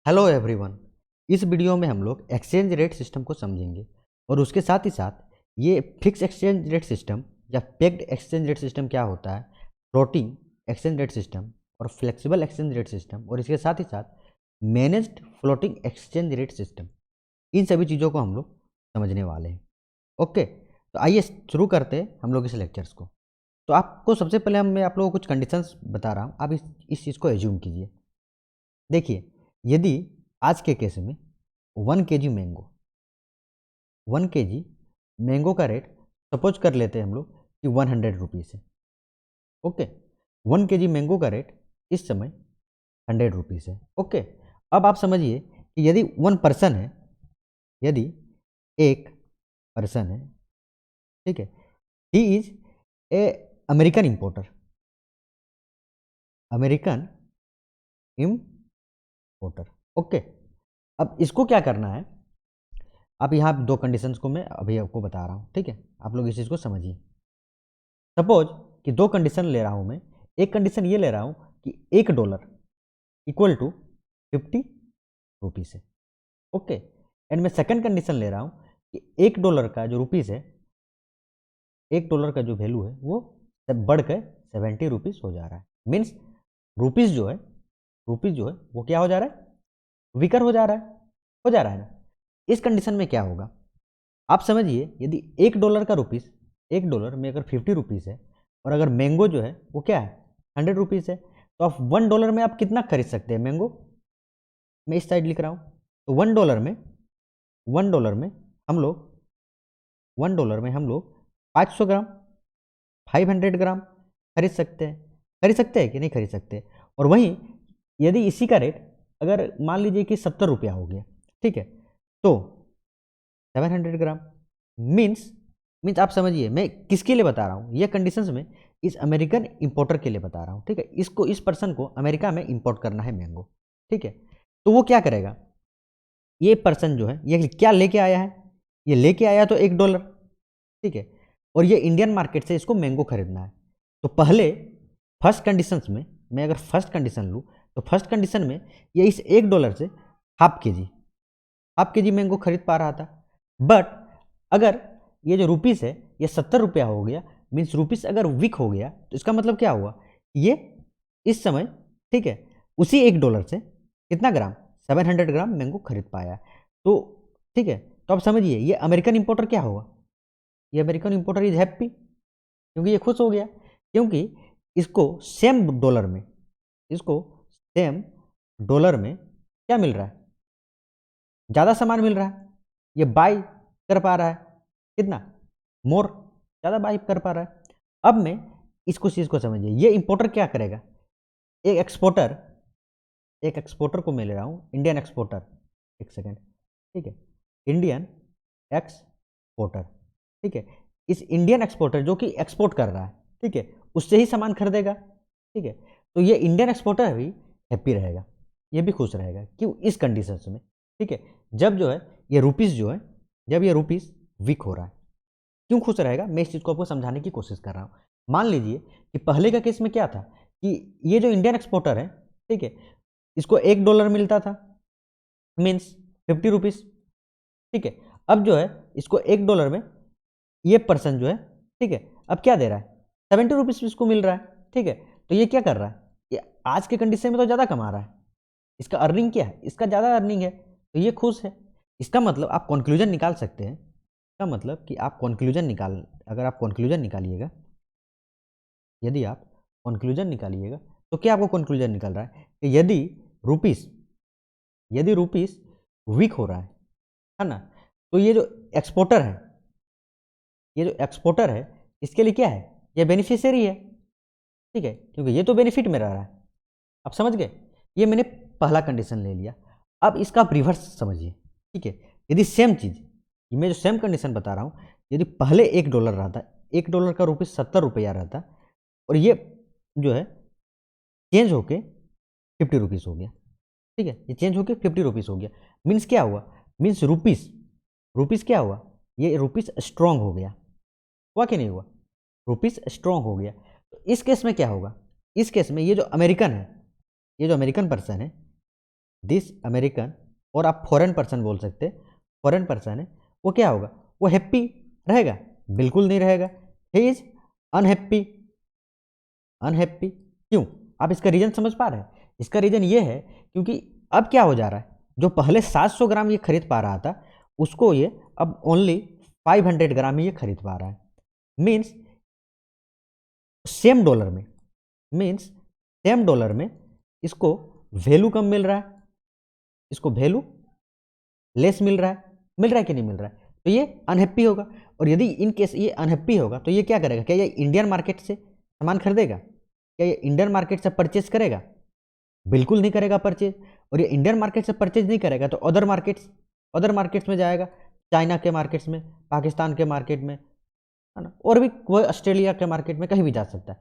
Hello everyone. इस video में हम लोग एक्सचेंज रेट सिस्टम को समझेंगे और उसके साथ ही साथ ये फिक्स एक्सचेंज रेट सिस्टम या पेग्ड एक्सचेंज रेट सिस्टम क्या होता है, फ्लोटिंग एक्सचेंज रेट सिस्टम और फ्लेक्सिबल एक्सचेंज रेट सिस्टम और इसके साथ ही साथ managed floating exchange rate system, इन सभी चीज़ों को हम लोग समझने वाले हैं। ओके, तो आइए शुरू करते हैं हम लोग इस लेक्चर्स को। तो आपको सबसे पहले मैं आप लोगों को कुछ कंडीशंस बता रहा हूँ, आप इस चीज़ को एज्यूम कीजिए। देखिए, यदि आज के केस में 1 kg मैंगो 1 kg मैंगो का रेट सपोज कर लेते हैं हम लोग कि 100 रुपीज़ है। ओके, 1 kg मैंगो का रेट इस समय 100 रुपीज़ है। ओके, अब आप समझिए कि यदि वन पर्सन है, यदि एक पर्सन है, ठीक है, he is a American importer, American importer. Okay, अब इसको क्या करना है, आप यहाँ दो कंडीशंस को मैं अभी आपको बता रहा हूँ, ठीक है, आप लोग इस चीज़ को समझिए। सपोज कि दो कंडीशन ले रहा हूँ मैं। एक कंडीशन ये ले रहा हूँ कि $1 इक्वल टू 50 रुपीज़ है। ओके, एंड मैं सेकंड कंडीशन ले रहा हूँ कि $1 का जो रुपीज़ है, $1 का जो वैल्यू है वो बढ़कर 70 रुपीज़ हो जा रहा है। मीन्स रुपीज़ जो है वो क्या हो जा रहा है, वीकर हो जा रहा है, ना। इस कंडीशन में क्या होगा आप समझिए, यदि $1 का रुपीज़, $1 में अगर 50 रुपीज़ है और अगर मैंगो जो है वो क्या है 100 रुपीज़ है, तो आप $1 में आप कितना खरीद सकते हैं मैंगो। मैं इस साइड लिख रहा हूँ, तो $1 में हम लोग $500 ग्राम 500 ग्राम खरीद सकते हैं। कि नहीं खरीद सकते। और वहीं यदि इसी का रेट अगर मान लीजिए कि 70 रुपया हो गया, ठीक है, तो 700 ग्राम मीन्स आप समझिए मैं किसके लिए बता रहा हूँ, ये कंडीशंस में इस अमेरिकन इंपोर्टर के लिए बता रहा हूँ, ठीक है। इसको, इस पर्सन को अमेरिका में इंपोर्ट करना है मैंगो, ठीक है। तो वो क्या करेगा, ये पर्सन जो है ये क्या लेके आया है, ये लेके आया तो $1, ठीक है, और ये इंडियन मार्केट से इसको मैंगो खरीदना है। तो पहले फर्स्ट कंडीशंस में मैं अगर फर्स्ट कंडीशन लूँ तो फर्स्ट कंडीशन में ये इस $1 से हाफ के जी मैंगो खरीद पा रहा था। बट अगर ये जो रुपीज़ है ये 70 रुपया हो गया, मीन्स रुपीज़ अगर वीक हो गया तो इसका मतलब क्या हुआ, ये इस समय, ठीक है, उसी $1 से कितना ग्राम 700 ग्राम मैंगो खरीद पाया। तो ठीक है, तो आप समझिए ये अमेरिकन इंपोर्टर क्या होगा, ये अमेरिकन इंपोर्टर इज हैप्पी, क्योंकि ये खुश हो गया, क्योंकि इसको सेम डॉलर में क्या मिल रहा है, ज़्यादा सामान मिल रहा है, ये बाई कर पा रहा है, कितना मोर, ज़्यादा बाई कर पा रहा है। अब मैं इसको चीज़ को समझिए, ये इंपोर्टर क्या करेगा, एक एक्सपोर्टर को मैं ले रहा हूँ, इंडियन एक्सपोर्टर, एक सेकेंड, ठीक है, इंडियन एक्सपोर्टर, ठीक है, इस इंडियन एक्सपोर्टर जो कि एक्सपोर्ट कर रहा है, ठीक है, उससे ही सामान खरीदेगा, ठीक है। तो ये इंडियन एक्सपोर्टर भी हैप्पी रहेगा, ये भी खुश रहेगा, क्यों, इस कंडीशन में, ठीक है। जब जो है ये रुपीज़ जो है, जब ये रुपीज़ वीक हो रहा है, क्यों खुश रहेगा, मैं इस चीज़ को आपको समझाने की कोशिश कर रहा हूँ। मान लीजिए कि पहले का केस में क्या था कि ये जो इंडियन एक्सपोर्टर है, ठीक है, इसको $1 मिलता था, मीन्स 50 रुपीज़, ठीक है। अब जो है इसको $1 में ये पर्सन जो है, ठीक है, अब क्या दे रहा है, 70 रुपीज़ इसको मिल रहा है, ठीक है। तो ये क्या कर रहा है, ये आज के कंडीशन में तो ज़्यादा कमा रहा है, इसका अर्निंग क्या है, इसका ज़्यादा अर्निंग है, तो ये खुश है। इसका मतलब आप कंक्लूजन निकाल सकते हैं, इसका मतलब कि आप अगर आप कंक्लूजन निकालिएगा, यदि आप कंक्लूजन निकालिएगा तो क्या आपको कंक्लूजन निकल रहा है कि यदि रुपीस वीक हो रहा है ना, तो ये जो एक्सपोर्टर है इसके लिए क्या है, ये बेनिफिशियरी है, ठीक है, क्योंकि ये तो बेनिफिट में रह रहा है। आप समझ गए, ये मैंने पहला कंडीशन ले लिया। अब इसका आप रिवर्स समझिए, ठीक है, यदि सेम चीज़, मैं जो सेम कंडीशन बता रहा हूँ, यदि पहले $1 रहा था, $1 का रुपीज़ 70 रुपया रहता, और ये जो है चेंज होके 50 रुपीज़ हो गया, ठीक है, ये चेंज होके 50 रुपीज़ हो गया, मीन्स क्या हुआ, मीन्स रुपीज़ क्या हुआ, ये रुपीज़ स्ट्रांग हो गया, हुआ कि नहीं हुआ, रुपीज़ स्ट्रांग हो गया। तो इस केस में क्या होगा, इस केस में ये जो अमेरिकन पर्सन है, दिस अमेरिकन, और आप फॉरेन पर्सन बोल सकते, फॉरेन पर्सन है, वो क्या होगा, वो हैप्पी रहेगा? बिल्कुल नहीं रहेगा। He is unhappy. अनहैप्पी क्यों? आप इसका रीजन समझ पा रहे हैं? इसका रीजन ये है क्योंकि अब क्या हो जा रहा है, जो पहले 700 ग्राम ये खरीद पा रहा था, उसको ये अब ओनली 500 ग्राम ही ये खरीद पा रहा है। मीन्स सेम डॉलर में, मीन्स सेम डॉलर में इसको वैल्यू कम मिल रहा है, इसको वैल्यू लेस मिल रहा है कि नहीं मिल रहा है? तो ये अनहैप्पी होगा। और यदि इन केस ये अनहैप्पी होगा तो ये क्या करेगा? क्या ये इंडियन मार्केट से सामान खरीदेगा? क्या ये इंडियन मार्केट से परचेज करेगा? बिल्कुल नहीं करेगा परचेज। और ये इंडियन मार्केट से परचेज नहीं करेगा तो अदर मार्केट्स में जाएगा, चाइना के मार्केट्स में, पाकिस्तान के मार्केट में, है ना, और भी कोई ऑस्ट्रेलिया के मार्केट में कहीं भी जा सकता है।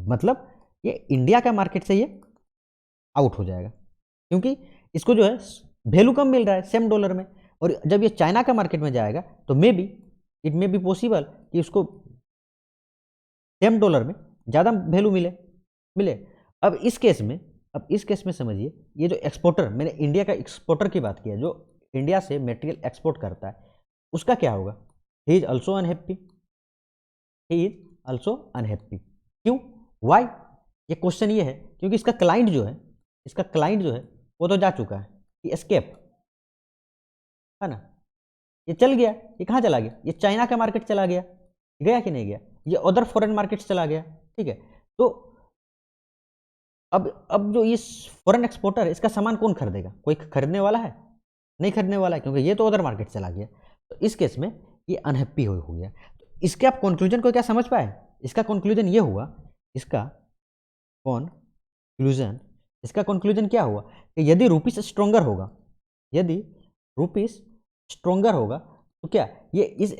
मतलब ये इंडिया के मार्केट से ये आउट हो जाएगा क्योंकि इसको जो है वैल्यू कम मिल रहा है सेम डॉलर में। और जब ये चाइना का मार्केट में जाएगा तो इट मे बी पॉसिबल कि उसको सेम डॉलर में ज़्यादा वैल्यू मिले। अब इस केस में समझिए, ये जो एक्सपोर्टर, मैंने इंडिया का एक्सपोर्टर की बात किया, जो इंडिया से मटेरियल एक्सपोर्ट करता है, उसका क्या होगा? He is also unhappy. He is also unhappy. क्यों? वाई? ये क्वेश्चन ये है क्योंकि इसका क्लाइंट जो है वो तो जा चुका है, ये एस्केप, है ना, ये चल गया। ये कहाँ चला गया? ये चाइना का मार्केट चला गया कि नहीं गया? ये अदर फॉरेन मार्केट चला गया। ठीक है, तो अब जो ये फॉरेन एक्सपोर्टर है, इसका सामान कौन खरीदेगा? कोई खरीदने वाला है? नहीं खरीदने वाला है क्योंकि ये तो अदर मार्केट चला गया। तो इस केस में ये अनहैप्पी हो गया। तो इसके आप कंक्लूजन को क्या समझ पाए? इसका कंक्लूजन ये हुआ, इसका कंक्लूजन क्या हुआ कि यदि रुपीस स्ट्रोंगर होगा, तो क्या ये इस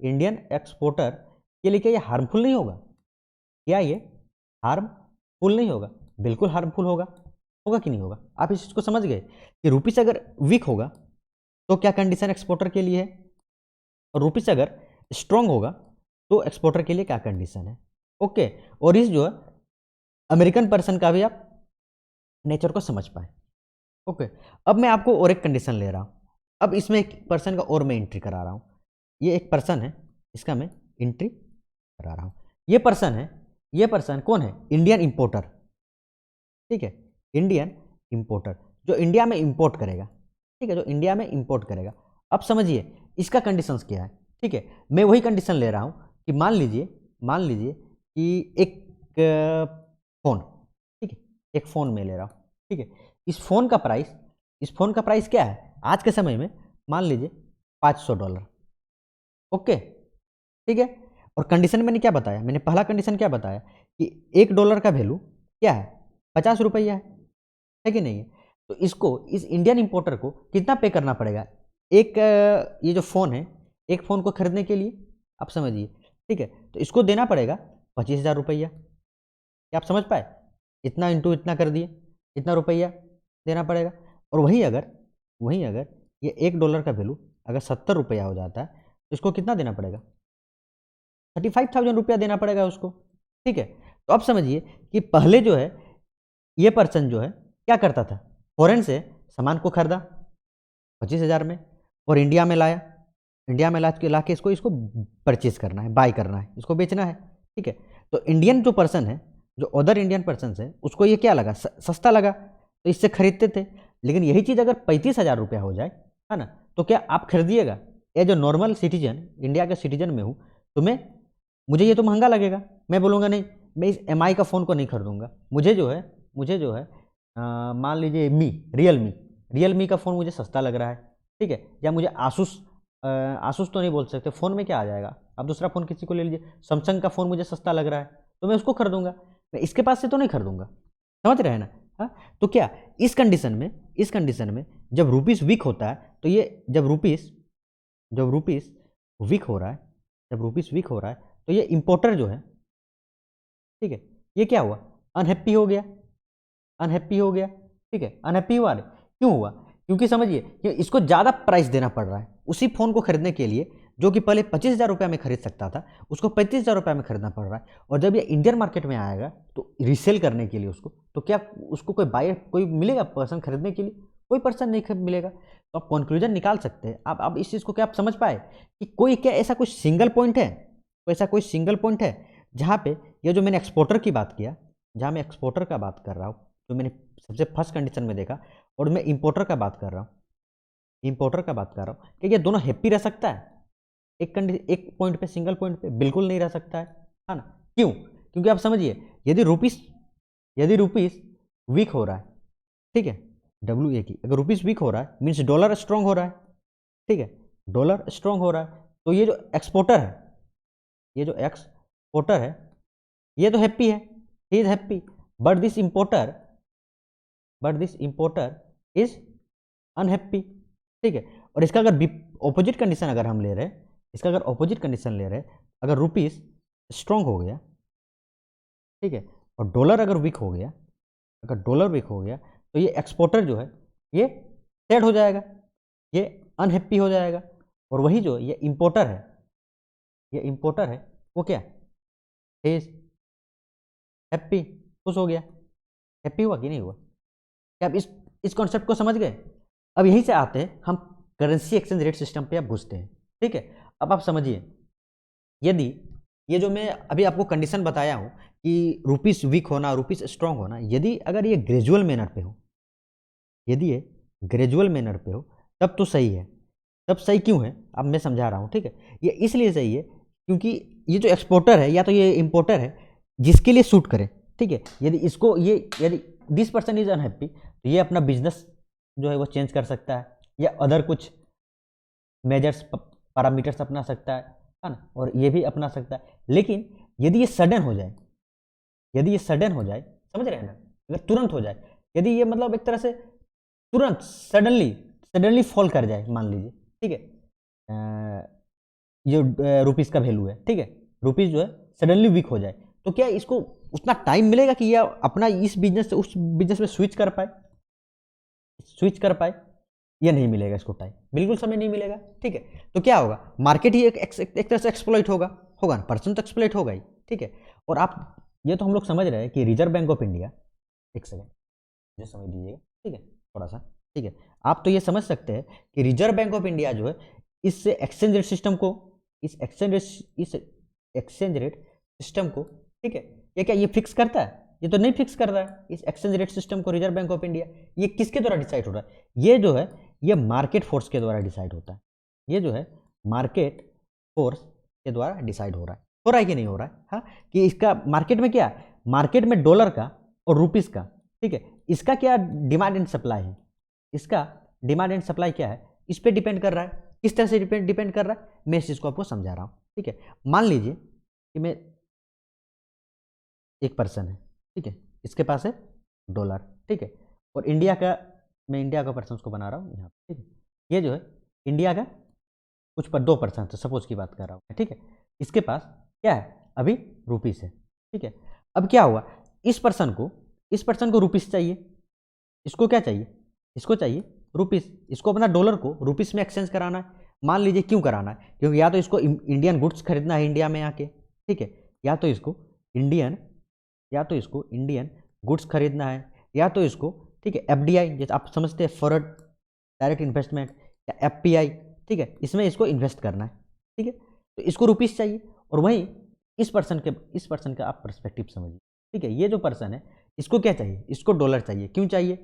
इंडियन एक्सपोर्टर के लिए क्या ये हार्मफुल नहीं होगा? क्या ये हार्मफुल नहीं होगा? बिल्कुल हार्मफुल होगा कि नहीं होगा? आप इस चीज को समझ गए कि रुपीस अगर वीक होगा तो क्या कंडीशन एक्सपोर्टर के लिए है, और रुपीस अगर स्ट्रांग होगा तो एक्सपोर्टर के लिए क्या कंडीशन है। ओके, और इस जो है अमेरिकन पर्सन का भी आप नेचर को समझ पाए। ओके, अब मैं आपको और एक कंडीशन ले रहा हूं। अब इसमें एक पर्सन का और मैं एंट्री करा रहा हूं। ये एक पर्सन है, इसका मैं एंट्री करा रहा हूं। ये पर्सन कौन है? Indian importer. ठीक है, इंडियन इंपोर्टर जो इंडिया में इंपोर्ट करेगा। ठीक है, जो इंडिया में इंपोर्ट करेगा। अब समझिए इसका कंडीशंस क्या है। ठीक है, मैं वही कंडीशन ले रहा हूं कि मान लीजिए कि एक फोन, ठीक है, एक फोन में ले रहा हूं। ठीक है, इस फोन का प्राइस क्या है आज के समय में? मान लीजिए $500। ओके, ठीक है, और कंडीशन मैंने क्या बताया? मैंने पहला कंडीशन क्या बताया कि $1 का वैल्यू क्या है? 50 रुपया है कि नहीं है? तो इस इंडियन इंपोर्टर को कितना पे करना पड़ेगा ये जो फोन है, एक फोन को खरीदने के लिए? आप समझिए, ठीक है, तो इसको देना पड़ेगा 25,000 रुपया। क्या आप समझ पाए? इतना इंटू इतना कर दिए, इतना रुपया देना पड़ेगा। और वहीं अगर ये $1 का वैल्यू अगर 70 रुपया हो जाता है तो इसको कितना देना पड़ेगा? 35,000 रुपया देना पड़ेगा उसको। ठीक है, तो अब समझिए कि पहले जो है ये पर्सन जो है क्या करता था? फॉरेन से सामान को खरीदा 25,000 में और इंडिया में ला के इसको परचेज करना है, बाय करना है, इसको बेचना है। ठीक है, तो इंडियन जो पर्सन है, जो अदर इंडियन पर्सन है, उसको ये क्या लगा? सस्ता लगा, तो इससे खरीदते थे। लेकिन यही चीज़ अगर 35,000 रुपया हो जाए, है ना, तो क्या आप खरीदिएगा? As a normal citizen, India के सिटीजन में हूँ, तो मुझे ये तो महंगा लगेगा। मैं बोलूँगा नहीं, मैं इस MI का फ़ोन को नहीं खरीदूंगा। मुझे जो है मान लीजिए रियलमी का फ़ोन मुझे सस्ता लग रहा है। ठीक है, या मुझे आसूस तो नहीं बोल सकते, फ़ोन में क्या आ जाएगा, आप दूसरा फ़ोन किसी को ले लीजिए। सैमसंग का फ़ोन मुझे सस्ता लग रहा है तो मैं उसको खरीदूंगा, मैं इसके पास से तो नहीं खरीदूंगा। समझ रहे हैं ना? हाँ, तो क्या इस कंडीशन में जब रुपीस वीक होता है, तो ये जब रुपीस वीक हो रहा है तो ये इंपोर्टर जो है, ठीक है, ये क्या हुआ? अनहैप्पी हो गया। ठीक है, अनहैप्पी हुआ। क्यों हुआ? क्योंकि समझिए कि इसको ज़्यादा प्राइस देना पड़ रहा है उसी फ़ोन को खरीदने के लिए जो कि पहले 25,000 रुपये में खरीद सकता था, उसको 35,000 रुपये में खरीदना पड़ रहा है। और जब ये इंडियन मार्केट में आएगा तो रीसेल करने के लिए उसको, तो क्या उसको कोई बायर, कोई मिलेगा पर्सन खरीदने के लिए? कोई पर्सन नहीं मिलेगा। तो आप कंक्लूजन निकाल सकते हैं। आप इस चीज़ को क्या आप समझ पाए कि कोई क्या ऐसा कोई सिंगल पॉइंट है, ऐसा कोई सिंगल पॉइंट है जहाँ पे ये जो मैंने एक्सपोर्टर की बात किया, जहाँ मैं एक्सपोर्टर का बात कर रहा हूँ, जो मैंने सबसे फर्स्ट कंडीशन में देखा, और मैं इंपोर्टर का बात कर रहा हूँ, कि ये दोनों हैप्पी रह सकता है एक पॉइंट पे, सिंगल पॉइंट पे? बिल्कुल नहीं रह सकता है ना? क्यों? क्योंकि आप समझिए, यदि रुपीस वीक हो रहा है, ठीक है, WA की अगर रुपीस वीक हो रहा है मीन्स डॉलर स्ट्रांग हो रहा है, ठीक है, डॉलर स्ट्रांग हो रहा है, तो ये जो एक्सपोर्टर है, ये तो हैप्पी है, he is happy, but this importer is unhappy, ठीक है। और इसका अगर ऑपोजिट कंडीशन अगर हम ले रहे हैं, अगर रुपीस स्ट्रांग हो गया, ठीक है, और डॉलर अगर वीक हो गया, तो ये एक्सपोर्टर जो है ये सैड हो जाएगा, ये अनहैप्पी हो जाएगा। और वही जो ये इंपोर्टर है, वो क्या इज हैप्पी, खुश हो गया। हैप्पी हुआ कि नहीं हुआ? क्या आप इस कॉन्सेप्ट को समझ गए? अब यहीं से आते हैं हम करेंसी एक्सचेंज रेट सिस्टम पे, आप घुसते हैं, ठीक है। अब आप समझिए, यदि ये जो मैं अभी आपको कंडीशन बताया हूँ कि रुपीस वीक होना, रुपीस स्ट्रांग होना, यदि अगर ये ग्रेजुअल मैनर पे हो, तब तो सही है। तब सही क्यों है, अब मैं समझा रहा हूँ, ठीक है। ये इसलिए सही है क्योंकि ये जो एक्सपोर्टर है या तो ये इंपोर्टर है, जिसके लिए सूट करे, ठीक है। यदि दिस पर्सन इज अनहैप्पी, तो ये अपना बिजनेस जो है वो चेंज कर सकता है, या अदर कुछ मेजर्स, पैरामीटर्स अपना सकता है ना, और ये भी अपना सकता है। लेकिन यदि ये सडन हो जाए, समझ रहे हैं ना, अगर तुरंत हो जाए, यदि ये मतलब एक तरह से तुरंत सडनली फॉल कर जाए, मान लीजिए, ठीक है, जो रुपीस का वैल्यू है, ठीक है, रुपीस जो है सडनली वीक हो जाए, तो क्या इसको उतना टाइम मिलेगा कि यह अपना इस बिजनेस से उस बिजनेस में स्विच कर पाए? या नहीं मिलेगा इसको टाइम, बिल्कुल समय नहीं मिलेगा, ठीक है। तो क्या होगा, मार्केट ही एक तरह से एक्सप्लॉइट होगा ना, पर्सन तो एक्सप्लॉइट होगा ही, ठीक है। और आप ये तो हम लोग समझ रहे हैं कि रिजर्व बैंक ऑफ इंडिया, एक सेकेंड मुझे समझ दीजिएगा, ठीक है, थोड़ा सा, ठीक है। आप तो ये समझ सकते हैं कि रिजर्व बैंक ऑफ इंडिया जो है इस एक्सचेंज रेट सिस्टम को, ठीक है, ये क्या ये फिक्स करता है? ये तो नहीं फिक्स कर रहा है इस एक्सचेंज रेट सिस्टम को रिजर्व बैंक ऑफ इंडिया। ये किसके द्वारा डिसाइड हो रहा है? ये जो है ये मार्केट फोर्स के द्वारा डिसाइड होता है। ये जो है मार्केट फोर्स के द्वारा डिसाइड हो रहा है कि नहीं हो रहा है? हाँ, कि इसका मार्केट में क्या, मार्केट में डॉलर का और रुपीस का, ठीक है, इसका क्या डिमांड एंड सप्लाई है, क्या है, इस पर डिपेंड कर रहा है। किस तरह से डिपेंड कर रहा है, मैं इस चीज़ को आपको समझा रहा हूँ, ठीक है। मान लीजिए कि मैं एक पर्सन है, ठीक है, इसके पास है डॉलर, ठीक है, और मैं इंडिया का पर्सन को बना रहा हूँ यहाँ, ठीक है। ये जो है इंडिया का कुछ पर 2% सपोज की बात कर रहा हूँ, ठीक है। इसके पास क्या है, अभी रुपीस है, ठीक है। अब क्या हुआ, इस पर्सन को रुपीस चाहिए, इसको क्या चाहिए, इसको चाहिए रुपीस, इसको अपना डॉलर को रुपीस में एक्सचेंज कराना है। मान लीजिए क्यों कराना है, क्योंकि या तो इसको इंडियन गुड्स खरीदना है इंडिया में आके, ठीक है, या तो इसको इंडियन गुड्स खरीदना है, या तो इसको, ठीक है, FDI जैसे आप समझते हैं, फॉरेन डायरेक्ट इन्वेस्टमेंट, या FPI, ठीक है, इसमें इसको इन्वेस्ट करना है, ठीक है। तो इसको रुपीस चाहिए, और वहीं इस पर्सन का आप पर्सपेक्टिव समझिए, ठीक है। ये जो पर्सन है इसको क्या चाहिए, इसको डॉलर चाहिए, क्यों चाहिए,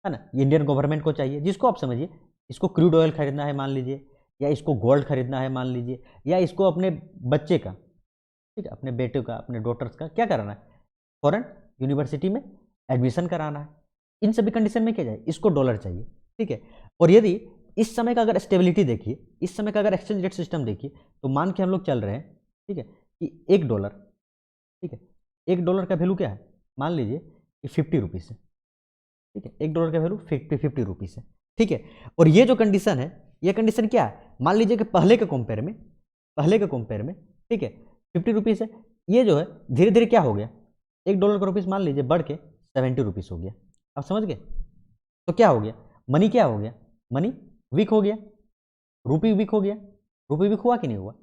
है ना, इंडियन गवर्नमेंट को चाहिए, जिसको आप समझिए इसको क्रूड ऑयल खरीदना है मान लीजिए, या इसको गोल्ड खरीदना है मान लीजिए, या इसको अपने बच्चे का, ठीक है, अपने बेटे का, अपने डॉटर्स का क्या कराना है, फॉरेन यूनिवर्सिटी में एडमिशन कराना है। इन सभी कंडीशन में क्या चाहिए, इसको डॉलर चाहिए, ठीक है। और यदि इस समय का अगर स्टेबिलिटी देखिए, इस समय का अगर एक्सचेंज रेट सिस्टम देखिए, तो मान के हम लोग चल रहे हैं, ठीक है, कि $1, ठीक है, $1 का वैल्यू क्या है, मान लीजिए कि 50 रुपीस है, ठीक है, $1 का वैल्यू 50 रुपीस है, ठीक है। और ये जो कंडीशन है, ये कंडीशन क्या है, मान लीजिए कि पहले के कंपेयर में, ठीक है, 50 रुपीस है। ये जो है धीरे धीरे क्या हो गया, $1 का रुपीस मान लीजिए बढ़ के 70 रुपीस हो गया। आप समझ गए? तो क्या हो गया, मनी क्या हो गया, मनी वीक हो गया, रूपी वीक हो गया, रुपये वीक हुआ कि नहीं हुआ?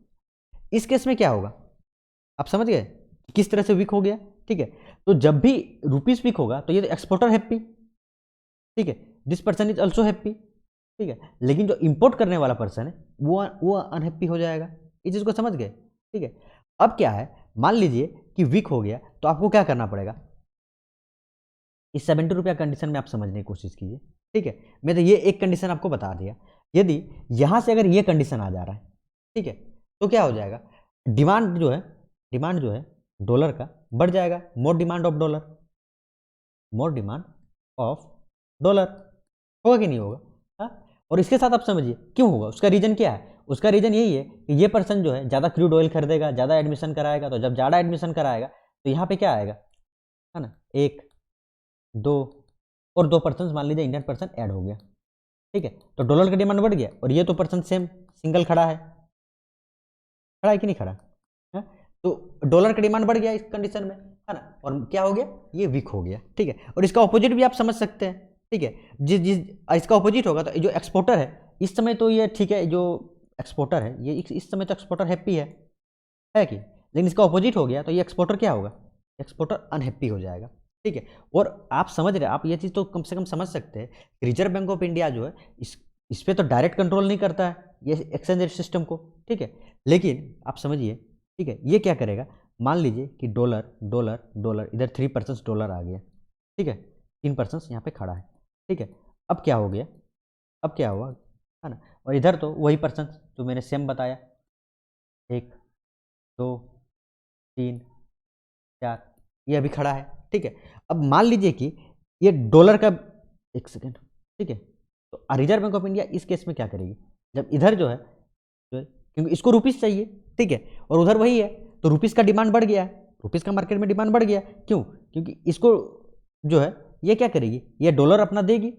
इस केस में क्या होगा, आप समझ गए किस तरह से वीक हो गया, ठीक है। तो जब भी रुपीस वीक होगा तो ये तो एक्सपोर्टर हैप्पी, ठीक है, this person is also happy, ठीक है। लेकिन जो इंपोर्ट करने वाला पर्सन है वो अनहैप्पी हो जाएगा। इस चीज़ को समझ गए, ठीक है। अब क्या है, मान लीजिए कि वीक हो गया तो आपको क्या करना पड़ेगा, इस 70 रुपया कंडीशन में आप समझने की कोशिश कीजिए, ठीक है। मैं तो ये एक कंडीशन आपको बता दिया। यदि यहाँ से अगर ये कंडीशन आ जा रहा है, ठीक है, तो क्या हो जाएगा, डिमांड जो है डॉलर का बढ़ जाएगा, more demand of dollar, more demand of dollar, होगा कि नहीं होगा? हाँ। और इसके साथ आप समझिए क्यों होगा, उसका रीजन क्या है, उसका रीजन यही है कि ये पर्सन जो है ज़्यादा क्रूड ऑयल खरीदेगा, ज़्यादा एडमिशन कराएगा, तो जब ज़्यादा एडमिशन कराएगा तो यहाँ पे क्या आएगा, है ना, 1 2 और 2 पर्सन मान लीजिए इंडियन पर्सन ऐड हो गया, ठीक है, तो डॉलर का डिमांड बढ़ गया और ये तो पर्सन सेम सिंगल खड़ा है कि नहीं खड़ा है? तो डॉलर का डिमांड बढ़ गया इस कंडीशन में, है ना, और क्या हो गया, ये वीक हो गया, ठीक है। और इसका ऑपोजिट भी आप समझ सकते हैं, ठीक है, जिस जिस इसका ऑपोजिट होगा तो जो एक्सपोर्टर है इस समय तो ये ठीक है, जो एक्सपोर्टर है ये इस समय तो एक्सपोर्टर हैप्पी है कि, लेकिन इसका ऑपोजिट हो गया तो ये एक्सपोर्टर क्या होगा, एक्सपोर्टर अनहैप्पी हो जाएगा, ठीक है। और आप समझ रहे, आप ये चीज़ तो कम से कम समझ सकते हैं, रिजर्व बैंक ऑफ इंडिया जो है इस पर तो डायरेक्ट कंट्रोल नहीं करता है ये एक्सचेंज रेट सिस्टम को, ठीक है, लेकिन आप समझिए, ठीक है, ये क्या करेगा, मान लीजिए कि डॉलर डॉलर डॉलर इधर 3% डॉलर आ गया, ठीक है, 3% यहाँ पे खड़ा है, ठीक है। अब क्या हो गया, अब क्या हुआ, है ना, और इधर तो वही पर्सन जो मैंने सेम बताया, 1 2 3 4 ये अभी खड़ा है, ठीक है। अब मान लीजिए कि ये डॉलर का, एक सेकेंड, ठीक है, तो रिजर्व बैंक ऑफ इंडिया इस केस में क्या करेगी, जब इधर जो है क्योंकि इसको रुपीस चाहिए, ठीक है, और उधर वही है तो रुपीस का डिमांड बढ़ गया है, रुपीस का मार्केट में डिमांड बढ़ गया, क्यों, क्योंकि इसको जो है ये क्या करेगी, ये डॉलर अपना देगी,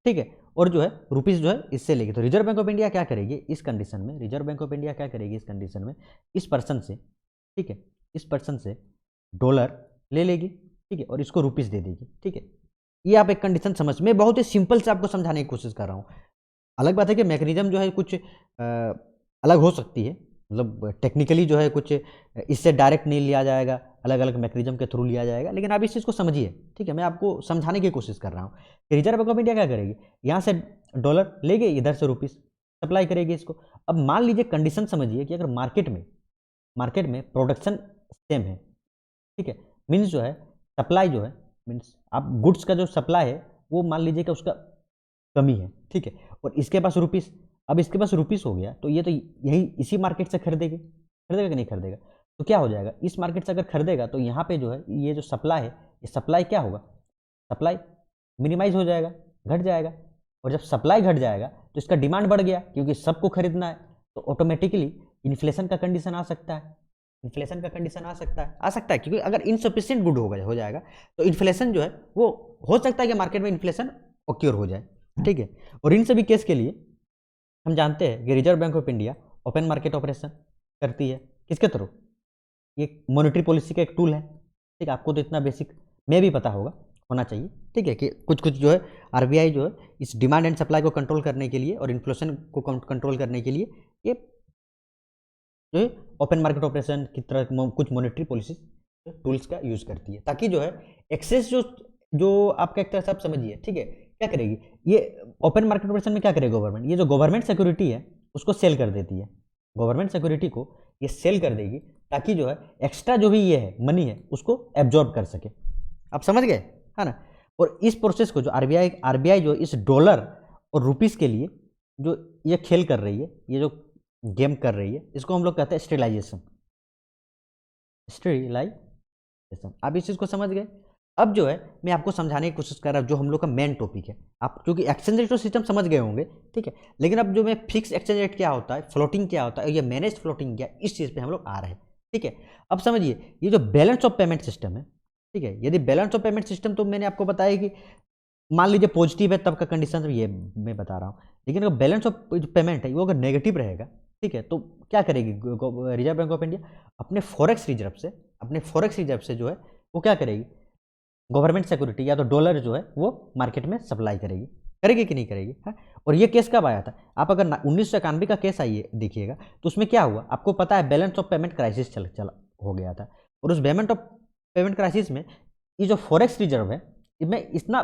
ठीक है, और जो है रुपीस जो है इससे लेगी। तो रिजर्व बैंक ऑफ इंडिया क्या करेगी इस कंडीशन में, रिजर्व बैंक ऑफ इंडिया क्या करेगी इस कंडीशन में, इस पर्सन से, ठीक है, इस पर्सन से डॉलर ले लेगी, ठीक है, और इसको रुपीस दे देगी, ठीक है। ये आप एक कंडीशन समझ, मैं बहुत ही सिंपल से आपको समझाने की कोशिश कर रहा हूँ। अलग बात है कि मैकेनिज्म जो है कुछ अलग हो सकती है, मतलब टेक्निकली जो है कुछ इससे डायरेक्ट नहीं लिया जाएगा, अलग अलग मैकेनिज्म के थ्रू लिया जाएगा, लेकिन आप इस चीज़ को समझिए, ठीक है, मैं आपको समझाने की कोशिश कर रहा हूँ कि रिजर्व बैंक ऑफ इंडिया क्या करेगी, यहाँ से डॉलर लेगी, इधर से रुपीस सप्लाई करेगी इसको। अब मान लीजिए कंडीशन समझिए कि अगर मार्केट में प्रोडक्शन सेम है, ठीक है, मीन्स जो है सप्लाई जो है, मीन्स आप गुड्स का जो सप्लाई है वो मान लीजिए कि उसका कमी है, ठीक है, और इसके पास रुपीस, अब इसके पास रुपीस हो गया तो ये तो यही इसी मार्केट से खरीदेगा कि नहीं खरीदेगा, तो क्या हो जाएगा, इस मार्केट से अगर खरीदेगा तो यहाँ पे जो है ये जो सप्लाई है, ये सप्लाई क्या होगा, सप्लाई मिनिमाइज हो जाएगा, घट जाएगा, और जब सप्लाई घट जाएगा तो इसका डिमांड बढ़ गया क्योंकि सबको खरीदना है, तो ऑटोमेटिकली इन्फ्लेशन का कंडीशन आ सकता है, इन्फ्लेशन का कंडीशन आ सकता है क्योंकि अगर इनसफिशिएंट गुड हो जाएगा तो इन्फ्लेशन जो है वो हो सकता है कि मार्केट में इन्फ्लेशन ऑक्योर हो जाए, ठीक है। और इन सभी केस के लिए हम जानते हैं कि reserve bank of India open market operation करती है, किसके थ्रू, ये मॉनेटरी पॉलिसी का एक टूल है, ठीक है, आपको तो इतना बेसिक में भी पता होना चाहिए, ठीक है, कि कुछ जो है आरबीआई जो है इस डिमांड एंड सप्लाई को कंट्रोल करने के लिए और इन्फ्लेशन को कंट्रोल करने के लिए ये जो है ओपन मार्केट ऑपरेशन की तरह कुछ मॉनेटरी पॉलिसी टूल्स का यूज करती है, ताकि जो है एक्सेस जो आपका एक तरह से आप समझिए, ठीक है, क्या करेगी ये ओपन मार्केट ऑपरेशन में, क्या करेगी गवर्नमेंट, ये जो गवर्नमेंट सिक्योरिटी है उसको सेल कर देती है, गवर्नमेंट सिक्योरिटी को ये सेल कर देगी ताकि जो है एक्स्ट्रा जो भी ये है मनी है उसको एब्जॉर्ब कर सके, आप समझ गए, है ना। और इस प्रोसेस को जो आरबीआई जो इस डॉलर और रुपीस के लिए जो ये खेल कर रही है, ये जो गेम कर रही है, इसको हम लोग कहते हैं स्टेरिलाइजेशन, आप इस चीज़ को समझ गए। अब जो है मैं आपको समझाने की कोशिश कर रहा हूँ जो हम लोग का मेन टॉपिक है, आप क्योंकि एक्सचेंज रेट सिस्टम समझ गए होंगे, ठीक है, लेकिन अब जो मैं फिक्स एक्सचेंज रेट क्या होता है, फ्लोटिंग क्या होता है, या मैनेज फ्लोटिंग क्या, इस चीज़ पे हम लोग आ रहे हैं, ठीक है। अब समझिए ये जो बैलेंस ऑफ पेमेंट सिस्टम है, ठीक है, यदि बैलेंस ऑफ पेमेंट सिस्टम तो मैंने आपको बताया कि मान लीजिए पॉजिटिव है तब का कंडीशन ये मैं बता रहा हूँ, लेकिन अगर बैलेंस ऑफ पेमेंट है वो अगर नेगेटिव रहेगा, ठीक है, तो क्या करेगी रिजर्व बैंक ऑफ इंडिया, अपने फॉरेक्स रिजर्व से जो है वो क्या करेगी, गवर्नमेंट सिक्योरिटी या तो डॉलर जो है वो मार्केट में सप्लाई करेगी, करेगी कि नहीं करेगी? हाँ। और ये केस कब आया था? आप अगर 1991 का केस आइए देखिएगा तो उसमें क्या हुआ आपको पता है, बैलेंस ऑफ पेमेंट क्राइसिस चला हो गया था। और उस बैलेंस ऑफ पेमेंट क्राइसिस में ये जो फॉरेक्स रिजर्व है इसमें इतना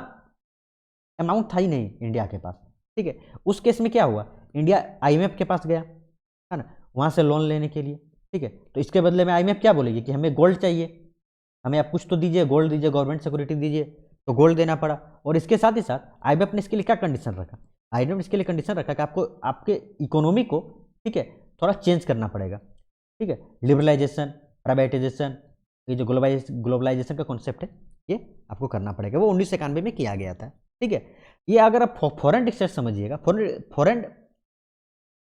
अमाउंट था ही नहीं इंडिया के पास, ठीक है। उस केस में क्या हुआ, इंडिया आईएमएफ के पास गया, है ना, वहाँ से लोन लेने के लिए, ठीक है। तो इसके बदले में आईएमएफ क्या बोलेगी कि हमें गोल्ड चाहिए, हमें आप कुछ तो दीजिए, गोल्ड दीजिए, गवर्नमेंट सिक्योरिटी दीजिए, तो गोल्ड देना पड़ा। और इसके साथ ही साथ आईएमएफ ने इसके लिए क्या कंडीशन रखा, आईएमएफ ने इसके लिए कंडीशन रखा कि आपको आपके इकोनॉमी को, ठीक है, थोड़ा चेंज करना पड़ेगा, ठीक है। लिबरलाइजेशन, प्राइवेटाइजेशन, ये जो ग्लोबलाइजेशन का कॉन्सेप्ट है ये आपको करना पड़ेगा, वो 1991 में किया गया था, ठीक है। ये अगर आप फॉरेन एक्सचेंज समझिएगा, फॉरेन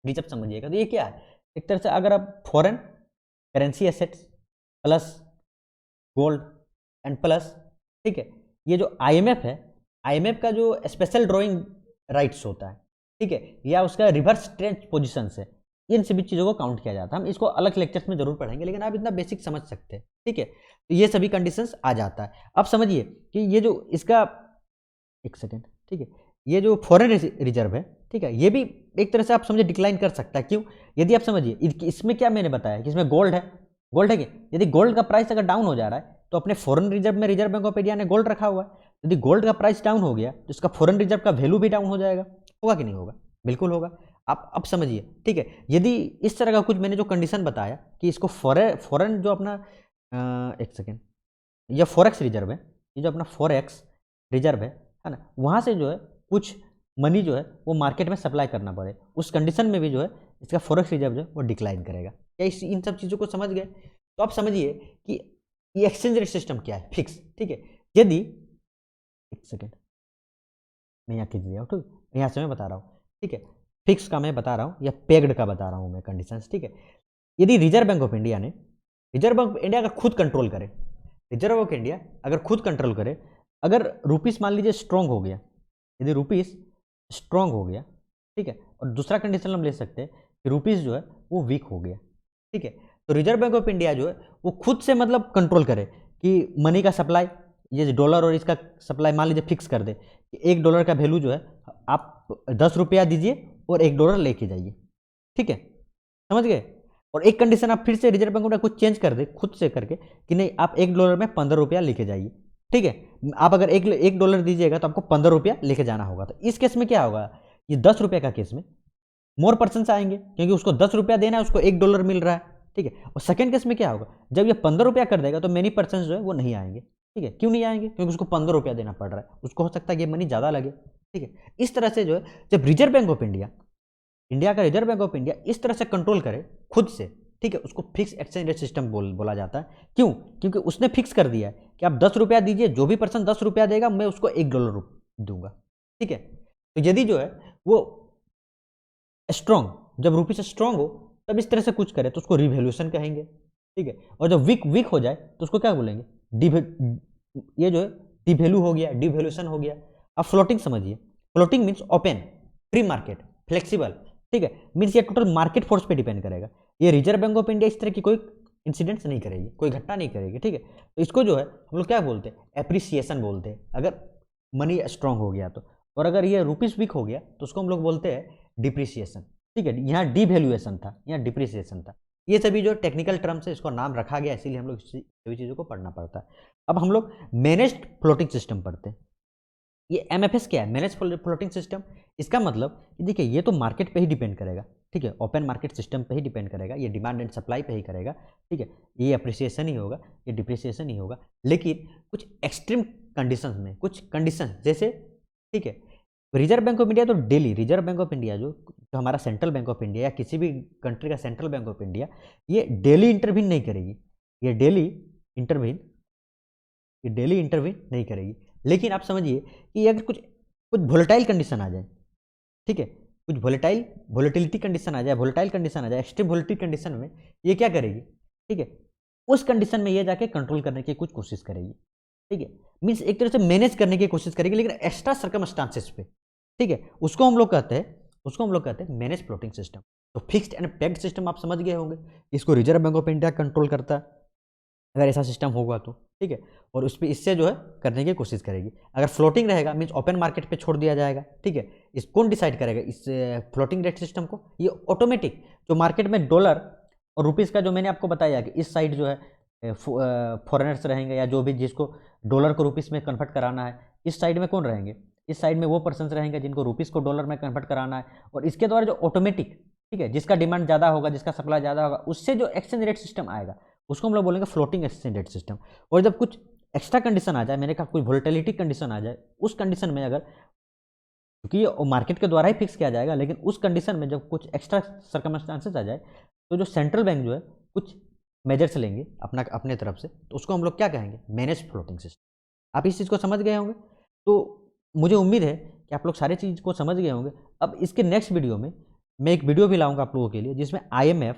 रिजर्व समझिएगा, तो ये क्या है, एक तरह से अगर आप foreign currency assets plus gold and plus, ठीक है, ये जो आईएमएफ है, आईएमएफ का जो स्पेशल ड्रॉइंग राइट्स होता है, ठीक है, या उसका रिवर्स ट्रेंड पोजीशन है, इन सभी चीज़ों को काउंट किया जाता है। हम इसको अलग लेक्चर्स में जरूर पढ़ेंगे, लेकिन आप इतना बेसिक समझ सकते हैं, ठीक है। तो ये सभी कंडीशंस आ जाता है। अब समझिए कि ये जो इसका, एक सेकेंड, ठीक है, ये जो फॉरेन रिजर्व है, ठीक है, ये भी एक तरह से आप समझिए डिक्लाइन कर सकता है। क्यों? यदि आप समझिए इसमें क्या मैंने बताया कि इसमें गोल्ड है, गोल्ड है कि यदि गोल्ड का प्राइस अगर डाउन हो जा रहा है तो अपने फॉरेन रिजर्व में रिजर्व बैंक ऑफ इंडिया ने गोल्ड रखा हुआ है, यदि गोल्ड का प्राइस डाउन हो गया तो इसका फॉरेन रिजर्व का वैल्यू भी डाउन हो जाएगा, होगा कि नहीं होगा? बिल्कुल होगा। आप अब समझिए, ठीक है, यदि इस तरह का कुछ मैंने जो कंडीशन बताया कि इसको फॉरेन जो अपना एक सेकेंड, यह फॉरेक्स रिजर्व है, ये जो अपना फॉरेक्स रिजर्व है ना, वहाँ से जो है कुछ मनी जो है वो मार्केट में सप्लाई करना पड़े, उस कंडीशन में भी जो है इसका फॉरेक्स रिजर्व जो है वो डिक्लाइन करेगा। क्या इन सब चीज़ों को समझ गए? तो आप समझिए कि ये एक्सचेंज रेट सिस्टम क्या है, फिक्स, ठीक है। यदि एक सेकेंड मैं यहाँ खींच दिया हूँ, ठीक, यहाँ से मैं बता रहा हूँ, ठीक है, फिक्स का मैं बता रहा हूँ या पेग्ड का बता रहा हूँ मैं कंडीशन, ठीक है। यदि रिजर्व बैंक ऑफ इंडिया ने, रिजर्व बैंक ऑफ इंडिया अगर खुद कंट्रोल करे, रिजर्व बैंक ऑफ इंडिया अगर खुद कंट्रोल करे, अगर रुपीस मान लीजिए स्ट्रांग हो गया, यदि रुपीस स्ट्रांग हो गया, ठीक है, और दूसरा कंडीशन हम ले सकते हैं कि रुपीस जो है वो वीक हो गया, ठीक है, तो रिजर्व बैंक ऑफ इंडिया जो है वो खुद से मतलब कंट्रोल करे कि मनी का सप्लाई, ये डॉलर और इसका सप्लाई मान लीजिए फिक्स कर दे कि $1 का वैल्यू जो है आप 10 रुपया दीजिए और $1 लेके जाइए, ठीक है, समझ गए। और एक कंडीशन आप फिर से रिजर्व बैंक ऑफ इंडिया कुछ चेंज कर दे खुद से करके कि नहीं आप $1 में 15 रुपया लेके जाइए, ठीक है। आप अगर $1 दीजिएगा तो आपको 15 रुपया लेके जाना होगा। तो इस केस में क्या होगा, ये 10 रुपये का केस में मोर पर्सन आएंगे क्योंकि उसको 10 रुपया देना है, उसको $1 मिल रहा है, ठीक है। और सेकंड केस में क्या होगा, जब ये 15 रुपया कर देगा तो मेनी पर्सन जो है वो नहीं आएंगे, ठीक है। क्यों नहीं आएंगे? क्योंकि उसको 15 रुपया देना पड़ रहा है, उसको हो सकता है कि मनी ज़्यादा लगे, ठीक है। इस तरह से जो है जब reserve bank of India, India का रिजर्व बैंक ऑफ इंडिया इस तरह से कंट्रोल करे खुद से, ठीक है, उसको फिक्स एक्सचेंज रेट सिस्टम बोला जाता है। क्यों? क्योंकि उसने फिक्स कर दिया है कि आप 10 रुपया दीजिए, जो भी पर्सन 10 रुपया देगा मैं उसको $1 दूंगा, ठीक है। तो यदि जो है वो स्ट्रॉन्ग, जब रुपी से स्ट्रॉन्ग हो तब इस तरह से कुछ करे तो उसको रिवैल्यूएशन कहेंगे, ठीक है। और जब वीक हो जाए तो उसको क्या बोलेंगे, ये जो है डिवैल्यू हो गया, डिवैल्यूएशन हो गया। अब फ्लोटिंग समझिए, floating means open, free market, flexible, ठीक है, मीन्स ये टोटल मार्केट फोर्स पे डिपेंड करेगा। ये रिजर्व बैंक ऑफ इंडिया इस तरह की कोई इंसिडेंट्स नहीं करेगी, कोई घटना नहीं करेगी, ठीक है। तो इसको जो है हम लोग क्या बोलते हैं, एप्रिसिएशन बोलते हैं अगर मनी स्ट्रांग हो गया तो। और अगर ये रुपीस वीक हो गया तो उसको हम लोग बोलते हैं डिप्रिसिएशन, ठीक है। यहाँ डिवैल्यूएशन था, यहाँ डिप्रिसिएशन था। ये सभी जो टेक्निकल टर्म्स है इसको नाम रखा गया, इसीलिए हम लोग सभी चीज़ों को पढ़ना पड़ता है। अब हम लोग मैनेज्ड फ्लोटिंग सिस्टम पढ़ते हैं। ये एमएफएस क्या है, मैनेज फ्लोटिंग सिस्टम। इसका मतलब देखिए ये तो मार्केट पे ही डिपेंड करेगा, ठीक है, ओपन मार्केट सिस्टम पे ही डिपेंड करेगा, ये डिमांड एंड सप्लाई पे ही करेगा, ठीक है। ये अप्रिसिएशन ही होगा, ये डिप्रिसिएशन ही होगा। लेकिन कुछ एक्सट्रीम कंडीशंस में, कुछ कंडीशन जैसे, ठीक है, रिजर्व बैंक ऑफ इंडिया तो daily, reserve bank of India जो हमारा सेंट्रल बैंक ऑफ इंडिया या किसी भी कंट्री का सेंट्रल बैंक ऑफ इंडिया, ये डेली इंटरवीन नहीं करेगी, ये डेली इंटरवीन नहीं करेगी। लेकिन आप समझिए कि अगर कुछ वोलेटाइल कंडीशन आ जाए, ठीक है, कुछ वोलेटिलिटी कंडीशन आ जाए, वोलेटाइल कंडीशन आ जाए, एक्सट्रीम वोलेटिलिटी कंडीशन में ये क्या करेगी, ठीक है, उस कंडीशन में ये जाके कंट्रोल करने की कुछ कोशिश करेगी, ठीक है, मीन्स एक तरह से मैनेज करने की कोशिश करेगी, लेकिन एक्स्ट्रा सर्कमस्टांसेस पे, ठीक है, उसको हम लोग कहते हैं मैनेज फ्लोटिंग सिस्टम। तो फिक्स्ड एंड पेग्ड सिस्टम आप समझ गए होंगे, इसको reserve bank of India control करता है, अगर ऐसा सिस्टम होगा तो, ठीक है। और उस पर इससे जो है करने की कोशिश करेगी। अगर फ्लोटिंग रहेगा मीन्स ओपन मार्केट पे छोड़ दिया जाएगा, ठीक है। इस कौन डिसाइड करेगा इस फ्लोटिंग रेट सिस्टम को? ये ऑटोमेटिक जो मार्केट में डॉलर और रुपीज़ का जो मैंने आपको बताया कि इस साइड जो है फॉरेनर्स रहेंगे या जो भी जिसको डॉलर को रुपीज़ में कन्वर्ट कराना है, इस साइड में कौन रहेंगे? इस साइड में वो पर्सन रहेंगे जिनको रुपीज़ को डॉलर में कन्वर्ट कराना है। और इसके द्वारा जो ऑटोमेटिक, ठीक है, जिसका डिमांड ज़्यादा होगा, जिसका सप्लाई ज़्यादा होगा, उससे जो एक्सचेंज रेट सिस्टम आएगा उसको हम लोग बोलेंगे फ्लोटिंग एक्सचेंज रेट सिस्टम। और जब कुछ एक्स्ट्रा कंडीशन आ जाए, मैंने कहा कोई वोलेटिलिटी कंडीशन आ जाए, उस कंडीशन में अगर, क्योंकि ये मार्केट के द्वारा ही फिक्स किया जाएगा, लेकिन उस कंडीशन में जब कुछ एक्स्ट्रा सर्कमस्टांसेस आ जाए तो जो सेंट्रल बैंक जो है कुछ मेजर्स लेंगे अपने तरफ से, तो उसको हम लोग क्या कहेंगे? Manage floating system. आप इस चीज़ को समझ गए होंगे। तो मुझे उम्मीद है कि आप लोग सारी चीज़ को समझ गए होंगे। अब इसके नेक्स्ट वीडियो में मैं एक वीडियो भी लाऊंगा आप लोगों के लिए जिसमें IMF,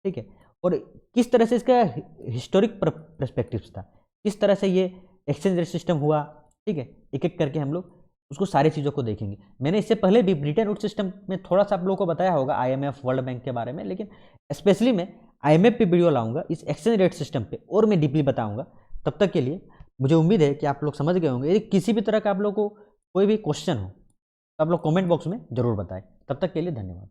ठीक है, और किस तरह से इसका हिस्टोरिक पर्सपेक्टिव्स था, किस तरह से ये एक्सचेंज रेट सिस्टम हुआ, ठीक है, एक एक करके हम लोग उसको सारी चीज़ों को देखेंगे। मैंने इससे पहले भी ब्रिटेन वुड्स सिस्टम में थोड़ा सा आप लोगों को बताया होगा, IMF, वर्ल्ड बैंक के बारे में, लेकिन स्पेशली मैं IMF पे वीडियो लाऊंगा, इस एक्सचेंज रेट सिस्टम पे और मैं डीपली बताऊंगा। तब तक के लिए मुझे उम्मीद है कि आप लोग समझ गए होंगे। यदि किसी भी तरह का आप लोग को कोई भी क्वेश्चन हो तो आप लोग कमेंट बॉक्स में ज़रूर बताएं। तब तक के लिए धन्यवाद।